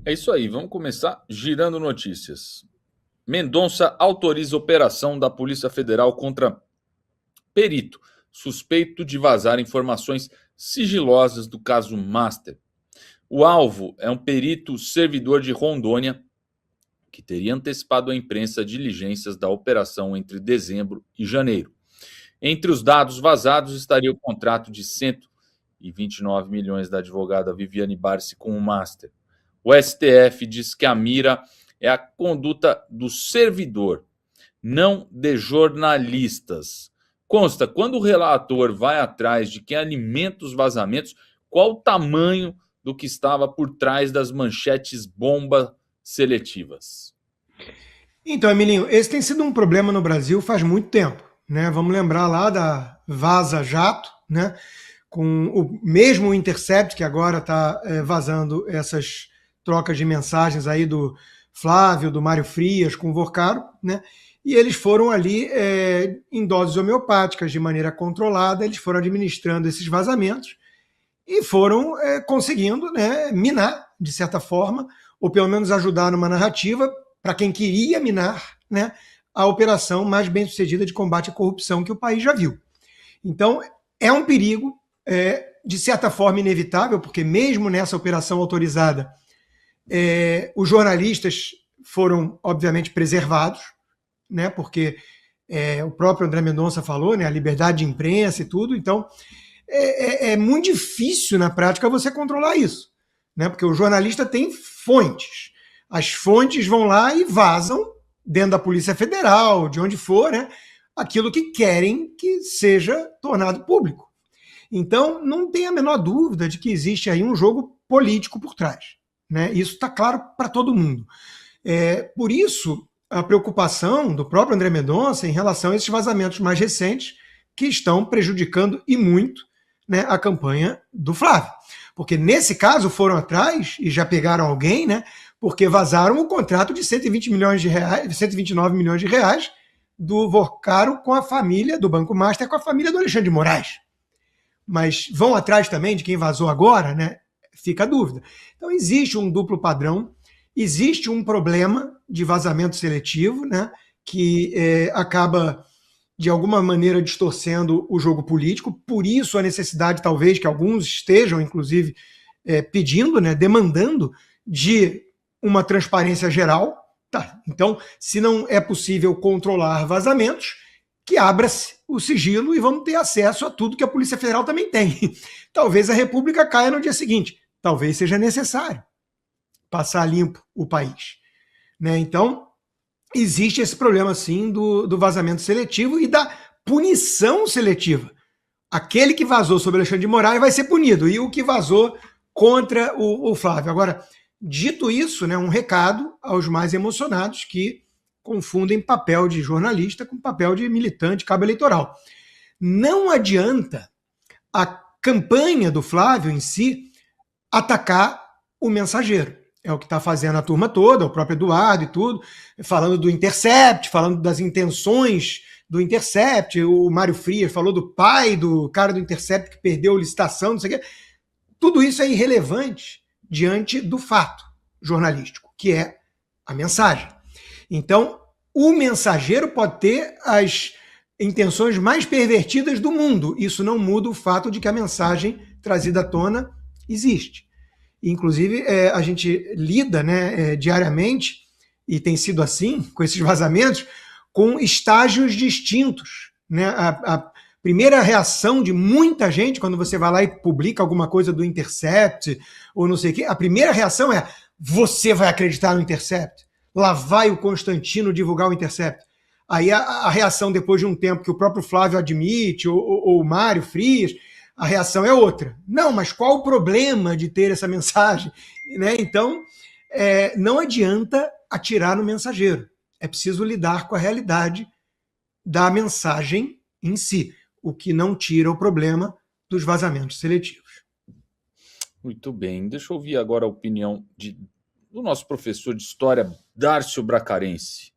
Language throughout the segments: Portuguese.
É isso aí, vamos começar girando notícias. Mendonça autoriza operação da Polícia Federal contra perito suspeito de vazar informações sigilosas do caso Master. O alvo é um perito servidor de Rondônia que teria antecipado à imprensa diligências da operação entre dezembro e janeiro. Entre os dados vazados estaria o contrato de 129 milhões da advogada Viviane Barsi com o Master. O STF diz que a mira é a conduta do servidor, não de jornalistas. Consta, quando o relator vai atrás de quem alimenta os vazamentos, qual o tamanho do que estava por trás das manchetes bomba seletivas? Então, Emilinho, esse tem sido um problema no Brasil faz muito tempo, né? Vamos lembrar lá da Vaza Jato, né? Com o mesmo Intercept que agora está vazando essas trocas de mensagens aí do Flávio, do Mário Frias com o Vorcaro, né? E eles foram ali em doses homeopáticas, de maneira controlada, eles foram administrando esses vazamentos e foram conseguindo, né, minar, de certa forma, ou pelo menos ajudar numa narrativa para quem queria minar, né, a operação mais bem sucedida de combate à corrupção que o país já viu. Então, é um perigo, de certa forma inevitável, porque mesmo nessa operação autorizada, os jornalistas foram, obviamente, preservados, né, porque o próprio André Mendonça falou, né, a liberdade de imprensa e tudo, então é muito difícil na prática você controlar isso, né, porque o jornalista tem fontes, as fontes vão lá e vazam dentro da Polícia Federal, de onde for, né, aquilo que querem que seja tornado público. Então, não tem a menor dúvida de que existe aí um jogo político por trás, né? Isso está claro para todo mundo. Por isso, a preocupação do próprio André Mendonça em relação a esses vazamentos mais recentes que estão prejudicando e muito, né, a campanha do Flávio. Porque nesse caso foram atrás e já pegaram alguém, né, porque vazaram o contrato de 120 milhões de reais, 129 milhões de reais do Vorcaro com a família do Banco Master, com a família do Alexandre de Moraes. Mas vão atrás também de quem vazou agora, né? Fica a dúvida. Então existe um duplo padrão, existe um problema de vazamento seletivo, né? Que acaba de alguma maneira distorcendo o jogo político, por isso a necessidade, talvez, que alguns estejam, inclusive, pedindo, né, demandando de uma transparência geral. Tá, então, se não é possível controlar vazamentos, que abra-se o sigilo e vamos ter acesso a tudo que a Polícia Federal também tem. Talvez a República caia no dia seguinte, talvez seja necessário passar limpo o país, né? Então, existe esse problema, sim, do vazamento seletivo e da punição seletiva. Aquele que vazou sobre Alexandre de Moraes vai ser punido, e o que vazou contra o Flávio. Agora, dito isso, né, um recado aos mais emocionados que confundem papel de jornalista com papel de militante, cabo eleitoral. Não adianta a campanha do Flávio em si atacar o mensageiro. É o que está fazendo a turma toda, o próprio Eduardo e tudo, falando do Intercept, falando das intenções do Intercept. O Mário Frias falou do pai do cara do Intercept que perdeu a licitação, não sei o quê. Tudo isso é irrelevante diante do fato jornalístico, que é a mensagem. Então, o mensageiro pode ter as intenções mais pervertidas do mundo. Isso não muda o fato de que a mensagem trazida à tona existe. Inclusive, a gente lida, né, diariamente, e tem sido assim, com esses vazamentos, com estágios distintos. Né? A primeira reação de muita gente, quando você vai lá e publica alguma coisa do Intercept, ou não sei o quê, a primeira reação é: você vai acreditar no Intercept? Lá vai o Constantino divulgar o Intercept. Aí a reação, depois de um tempo que o próprio Flávio admite, ou o Mário Frias, a reação é outra. Não, mas qual o problema de ter essa mensagem? Né? Então, não adianta atirar no mensageiro. É preciso lidar com a realidade da mensagem em si, o que não tira o problema dos vazamentos seletivos. Muito bem, deixa eu ouvir agora a opinião do nosso professor de História, Dárcio Bracarense.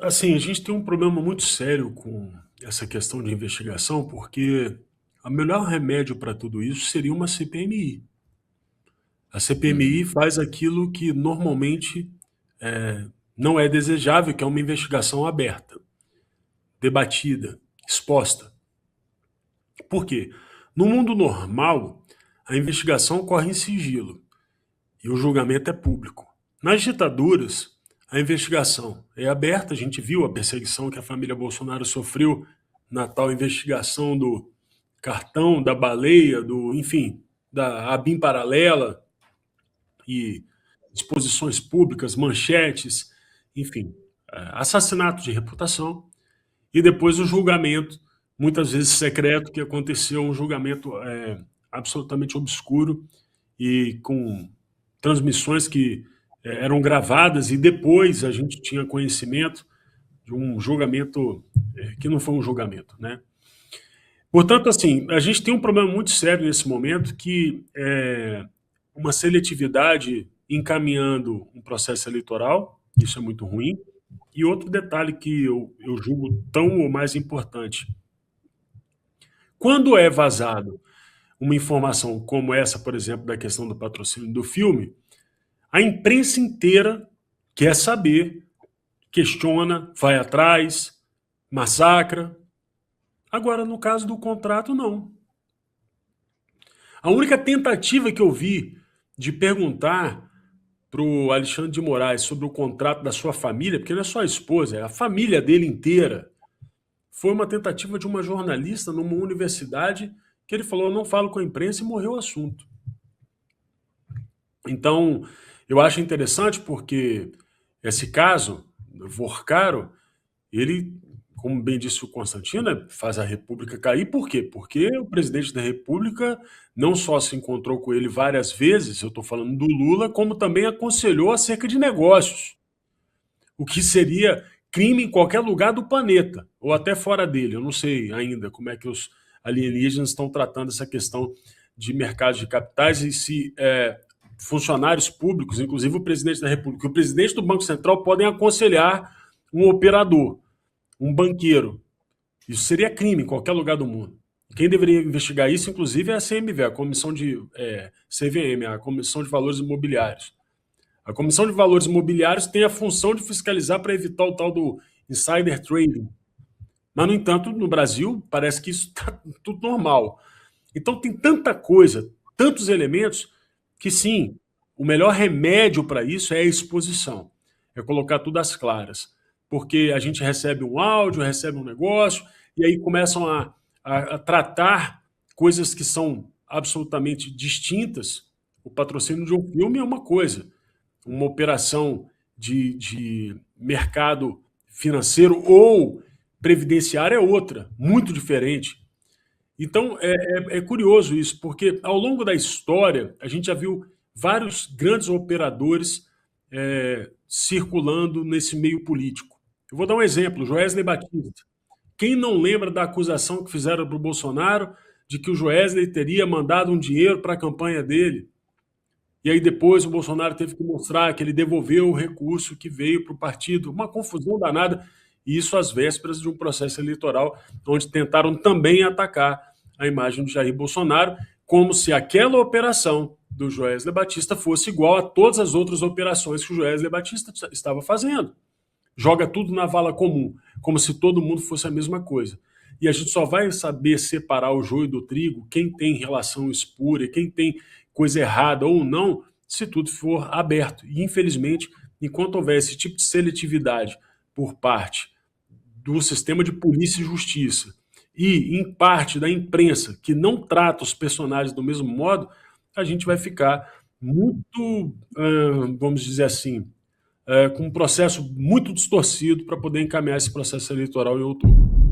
Assim, a gente tem um problema muito sério com essa questão de investigação, porque o melhor remédio para tudo isso seria uma CPMI. A CPMI faz aquilo que normalmente não é desejável, que é uma investigação aberta, debatida, exposta. Por quê? No mundo normal, a investigação ocorre em sigilo e o julgamento é público. Nas ditaduras, a investigação é aberta. A gente viu a perseguição que a família Bolsonaro sofreu na tal investigação do cartão, da baleia, enfim, da ABIN paralela e exposições públicas, manchetes, enfim, assassinato de reputação, e depois o julgamento, muitas vezes secreto, que aconteceu, um julgamento absolutamente obscuro e com transmissões que eram gravadas, e depois a gente tinha conhecimento de um julgamento que não foi um julgamento, né? Portanto, assim, a gente tem um problema muito sério nesse momento, que é uma seletividade encaminhando um processo eleitoral. Isso é muito ruim. E outro detalhe que eu julgo tão ou mais importante: quando é vazado uma informação como essa, por exemplo, da questão do patrocínio do filme, a imprensa inteira quer saber, questiona, vai atrás, massacra. Agora, no caso do contrato, não. A única tentativa que eu vi de perguntar para o Alexandre de Moraes sobre o contrato da sua família, porque não é só a esposa, é a família dele inteira, foi uma tentativa de uma jornalista numa universidade, que ele falou: eu não falo com a imprensa, e morreu o assunto. Então, eu acho interessante, porque esse caso, Vorcaro, ele, como bem disse o Constantino, faz a República cair. Por quê? Porque o presidente da República não só se encontrou com ele várias vezes, eu estou falando do Lula, como também aconselhou acerca de negócios, o que seria crime em qualquer lugar do planeta, ou até fora dele. Eu não sei ainda como é que os alienígenas estão tratando essa questão de mercados de capitais, e se funcionários públicos, inclusive o presidente da República, o presidente do Banco Central, podem aconselhar um operador, um banqueiro. Isso seria crime em qualquer lugar do mundo. Quem deveria investigar isso, inclusive, é a CMV, a Comissão de CVM, a Comissão de Valores Imobiliários. A Comissão de Valores Imobiliários tem a função de fiscalizar para evitar o tal do insider trading. Mas, no entanto, no Brasil, parece que isso está tudo normal. Então, tem tanta coisa, tantos elementos, que sim, o melhor remédio para isso é a exposição. É colocar tudo às claras. Porque a gente recebe um áudio, recebe um negócio, e aí começam a tratar coisas que são absolutamente distintas. O patrocínio de um filme é uma coisa, uma operação de mercado financeiro ou previdenciário é outra, muito diferente. Então, é curioso isso, porque ao longo da história a gente já viu vários grandes operadores circulando nesse meio político. Eu vou dar um exemplo: Joesley Batista. Quem não lembra da acusação que fizeram para o Bolsonaro de que o Joesley teria mandado um dinheiro para a campanha dele? E aí depois o Bolsonaro teve que mostrar que ele devolveu o recurso que veio para o partido. Uma confusão danada. E isso às vésperas de um processo eleitoral, onde tentaram também atacar a imagem de Jair Bolsonaro, como se aquela operação do Joesley Batista fosse igual a todas as outras operações que o Joesley Batista estava fazendo. Joga tudo na vala comum, como se todo mundo fosse a mesma coisa. E a gente só vai saber separar o joio do trigo, quem tem relação espúria, quem tem coisa errada ou não, se tudo for aberto. E, infelizmente, enquanto houver esse tipo de seletividade por parte do sistema de polícia e justiça e, em parte, da imprensa, que não trata os personagens do mesmo modo, a gente vai ficar muito, vamos dizer assim, com um processo muito distorcido para poder encaminhar esse processo eleitoral em outubro.